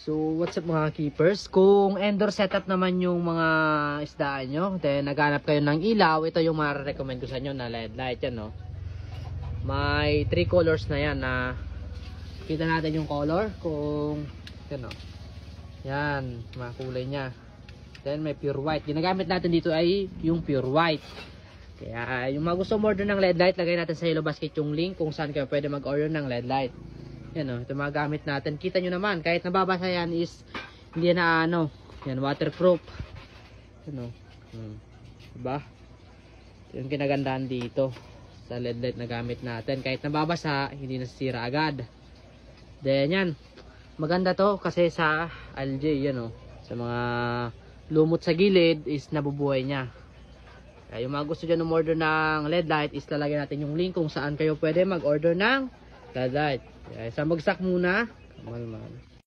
So, what's up mga keepers? Kung indoor setup naman yung mga isdaan nyo, then naghanap kayo ng ilaw, ito yung ma-recommend ko sa inyo na LED light yan, no? May 3 colors na yan na kita natin yung color kung yan, no? Yan, mga kulay nya. Then may pure white. Ginagamit natin dito ay yung pure white. Kaya yung mga gusto order ng LED light, lagay natin sa yellow basket yung link kung saan kayo pwede mag-order ng LED light. Yan o, ito mga gamit natin. Kita nyo naman, kahit nababasa yan is hindi na ano, yan, waterproof. Yan o. Diba? Ito yung kinagandaan dito sa LED light na gamit natin. Kahit nababasa, hindi nasisira agad. Then yan, maganda to kasi sa LJ, yan o. Sa mga lumot sa gilid is nabubuhay niya. Kaya yung mga gusto dyan umorder ng LED light is lalagyan natin yung link kung saan kayo pwede mag-order ng LED light. Kaya isang bagsak muna. Kamalman.